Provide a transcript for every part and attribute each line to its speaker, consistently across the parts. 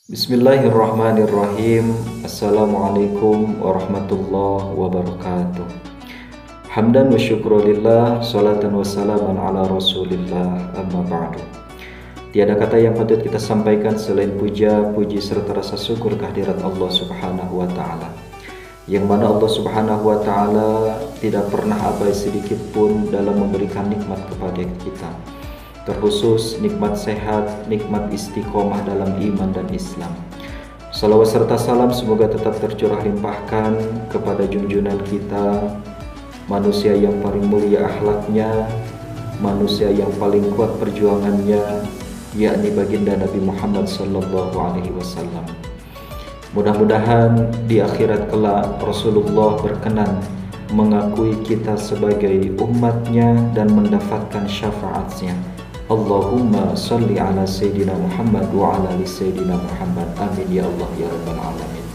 Speaker 1: Bismillahirrahmanirrahim. Assalamualaikum warahmatullahi wabarakatuh. Hamdan wa syukrulillah, salatan wa salaman ala rasulillah, amma ba'du. Tiada kata yang patut kita sampaikan selain puja, puji serta rasa syukur kehadirat Allah subhanahu wa ta'ala, yang mana Allah subhanahu wa ta'ala tidak pernah abai sedikit pun dalam memberikan nikmat kepada kita, terkhusus nikmat sehat, nikmat istiqomah dalam iman dan Islam. Salawat serta salam semoga tetap tercurah limpahkan kepada junjungan kita, manusia yang paling mulia akhlaknya, manusia yang paling kuat perjuangannya, yakni baginda Nabi Muhammad SAW. Mudah-mudahan di akhirat kelak Rasulullah berkenan mengakui kita sebagai umatnya dan mendapatkan syafaatnya. Allahumma salli ala Sayyidina Muhammad wa ala ali Sayyidina Muhammad. Amin ya Allah ya Rabbal Alamin.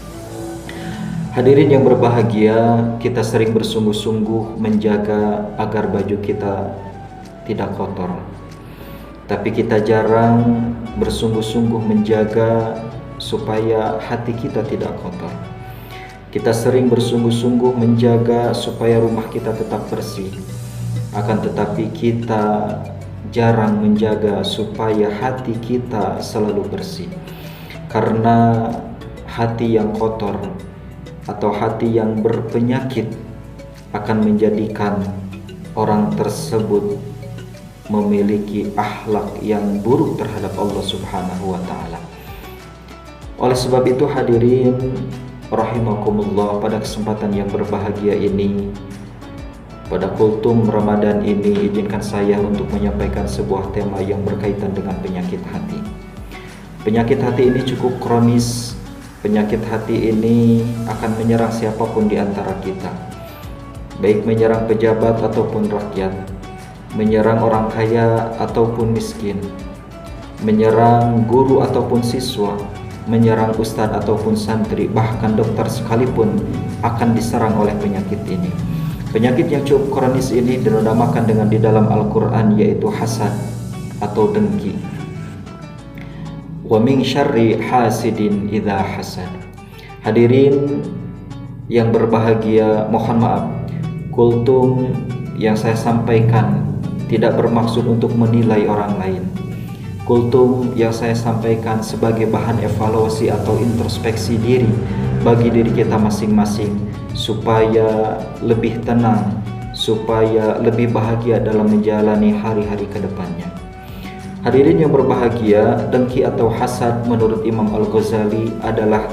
Speaker 1: Hadirin yang berbahagia, kita sering bersungguh-sungguh menjaga agar baju kita tidak kotor, tapi kita jarang bersungguh-sungguh menjaga supaya hati kita tidak kotor. Kita sering bersungguh-sungguh menjaga supaya rumah kita tetap bersih, akan tetapi kita jarang menjaga supaya hati kita selalu bersih. Karena hati yang kotor atau hati yang berpenyakit akan menjadikan orang tersebut memiliki akhlak yang buruk terhadap Allah subhanahu wa ta'ala. Oleh sebab itu hadirin rahimakumullah, pada kesempatan yang berbahagia ini, pada kultum Ramadan ini, izinkan saya untuk menyampaikan sebuah tema yang berkaitan dengan penyakit hati. Penyakit hati ini cukup kronis. Penyakit hati ini akan menyerang siapapun di antara kita, baik menyerang pejabat ataupun rakyat, menyerang orang kaya ataupun miskin, menyerang guru ataupun siswa, menyerang ustadz ataupun santri, bahkan dokter sekalipun akan diserang oleh penyakit ini. Penyakit yang cukup kronis ini dinamakan dengan di dalam Al-Quran, yaitu hasad atau dengki. Wa min syarri hasidin idza hasad. Hadirin yang berbahagia, mohon maaf, kultum yang saya sampaikan tidak bermaksud untuk menilai orang lain. Kultum yang saya sampaikan sebagai bahan evaluasi atau introspeksi diri bagi diri kita masing-masing, supaya lebih tenang, supaya lebih bahagia dalam menjalani hari-hari ke depannya. Hadirin yang berbahagia, dengki atau hasad menurut Imam Al-Ghazali adalah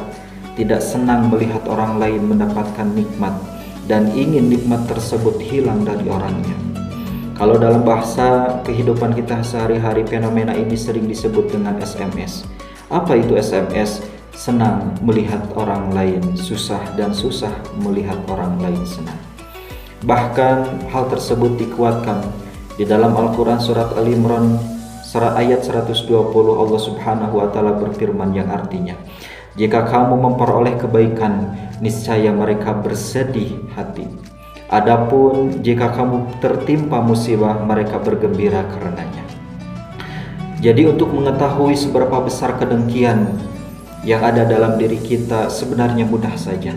Speaker 1: tidak senang melihat orang lain mendapatkan nikmat dan ingin nikmat tersebut hilang dari orangnya. Kalau dalam bahasa kehidupan kita sehari-hari, fenomena ini sering disebut dengan SMS. Apa itu SMS? Senang melihat orang lain susah dan susah melihat orang lain senang. Bahkan hal tersebut dikuatkan di dalam Al-Quran surat Al-Imran ayat 120. Allah subhanahu wa ta'ala berfirman yang artinya, jika kamu memperoleh kebaikan, niscaya mereka bersedih hati. Adapun jika kamu tertimpa musibah, mereka bergembira karenanya. Jadi untuk mengetahui seberapa besar kedengkian yang ada dalam diri kita sebenarnya mudah saja.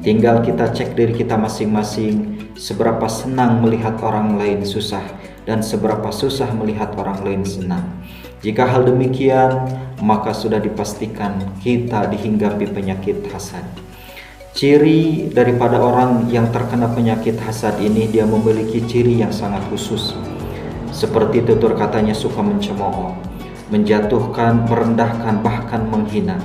Speaker 1: Tinggal kita cek diri kita masing-masing, seberapa senang melihat orang lain susah dan seberapa susah melihat orang lain senang. Jika hal demikian, maka sudah dipastikan kita dihinggapi penyakit hasad. Ciri daripada orang yang terkena penyakit hasad ini, dia memiliki ciri yang sangat khusus. Seperti tutur katanya, suka mencemooh, menjatuhkan, merendahkan, bahkan menghina.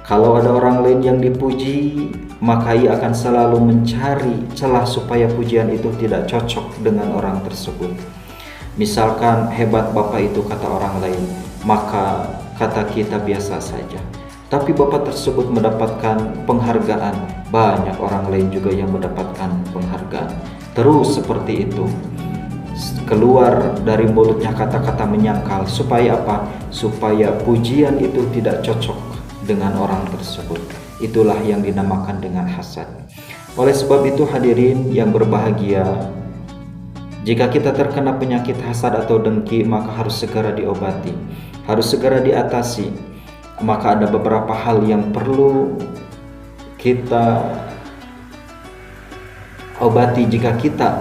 Speaker 1: Kalau ada orang lain yang dipuji, maka ia akan selalu mencari celah supaya pujian itu tidak cocok dengan orang tersebut. Misalkan hebat bapak itu kata orang lain, maka kata kita biasa saja. Tapi bapak tersebut mendapatkan penghargaan, banyak orang lain juga yang mendapatkan penghargaan. Terus seperti itu. Keluar dari mulutnya kata-kata menyangkal. Supaya apa? Supaya pujian itu tidak cocok dengan orang tersebut. Itulah yang dinamakan dengan hasad. Oleh sebab itu hadirin yang berbahagia, jika kita terkena penyakit hasad atau dengki, maka harus segera diobati, harus segera diatasi. maka ada beberapa hal yang perlu kita obati jika kita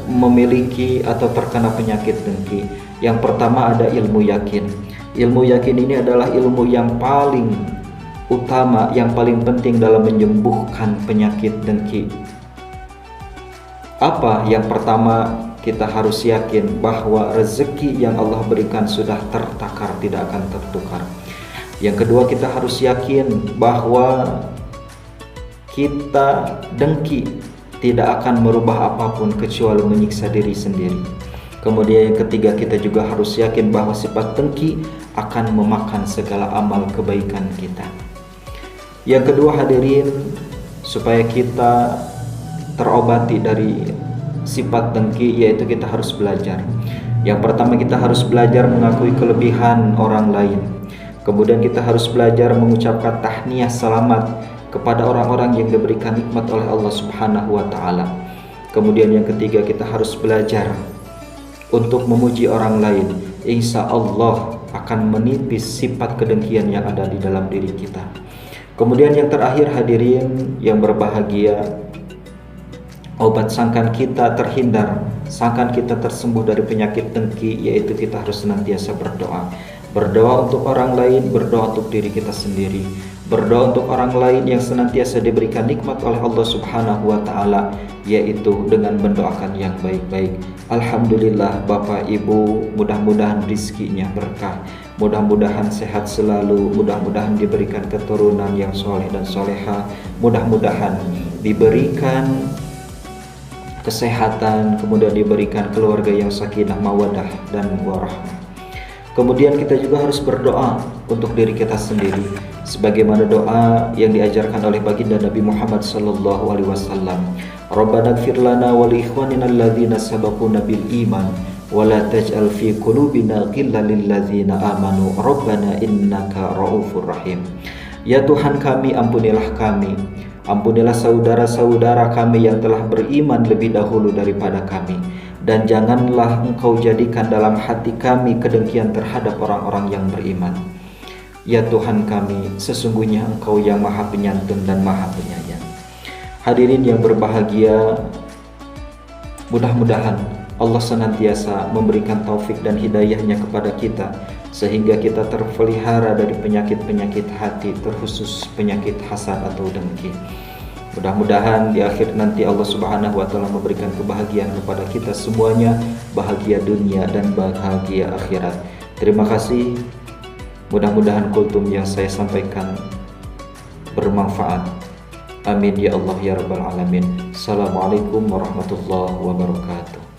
Speaker 1: memiliki atau terkena penyakit dengki. Yang pertama ada ilmu yakin. Ilmu yakin ini adalah ilmu yang paling utama, yang paling penting dalam menyembuhkan penyakit dengki. Apa yang pertama? Kita harus yakin bahwa rezeki yang Allah berikan sudah tertakar, tidak akan tertukar. Yang kedua, kita harus yakin bahwa kita dengki tidak akan merubah apapun kecuali menyiksa diri sendiri. Kemudian yang ketiga, kita juga harus yakin bahwa sifat dengki akan memakan segala amal kebaikan kita. Yang kedua hadirin, supaya kita terobati dari sifat dengki, yaitu kita harus belajar. Yang pertama, kita harus belajar mengakui kelebihan orang lain. Kemudian kita harus belajar mengucapkan tahniyah selamat kepada orang-orang yang diberikan nikmat oleh Allah Subhanahu wa taala. Kemudian yang ketiga, kita harus belajar untuk memuji orang lain. Insya Allah akan menipis sifat kedengkian yang ada di dalam diri kita. Kemudian yang terakhir hadirin yang berbahagia, obat sangkan kita terhindar, sangkan kita tersembuh dari penyakit dengki, yaitu kita harus senantiasa berdoa. Berdoa untuk orang lain, berdoa untuk diri kita sendiri. Berdoa untuk orang lain yang senantiasa diberikan nikmat oleh Allah Subhanahu wa taala, yaitu dengan mendoakan yang baik-baik. Alhamdulillah Bapak Ibu, mudah-mudahan rizkinya berkah, mudah-mudahan sehat selalu, mudah-mudahan diberikan keturunan yang soleh dan soleha, mudah-mudahan diberikan kesehatan, kemudian diberikan keluarga yang sakinah, mawadah dan warahmah. Kemudian kita juga harus berdoa untuk diri kita sendiri, sebagaimana doa yang diajarkan oleh baginda Nabi Muhammad sallallahu alaihi wasallam. Rabbana ighfir lana wa li ikhwanina alladzina sabaquna bil iman wa la taj'al fi qulubina ghillan lil ladzina amanu rabbana innaka raufur rahim. Ya Tuhan kami, ampunilah kami, ampunilah saudara-saudara kami yang telah beriman lebih dahulu daripada kami, dan janganlah Engkau jadikan dalam hati kami kedengkian terhadap orang-orang yang beriman. Ya Tuhan kami, sesungguhnya Engkau yang Maha Penyantun dan Maha Penyayang. Hadirin yang berbahagia, mudah-mudahan Allah senantiasa memberikan taufik dan hidayahnya kepada kita, sehingga kita terpelihara dari penyakit-penyakit hati, terkhusus penyakit hasad atau dengki. Mudah-mudahan di akhir nanti Allah Subhanahu wa taala memberikan kebahagiaan kepada kita semuanya, bahagia dunia dan bahagia akhirat. Terima kasih. Mudah-mudahan kultum yang saya sampaikan bermanfaat. Amin ya Allah ya rabbal alamin. Assalamualaikum warahmatullahi wabarakatuh.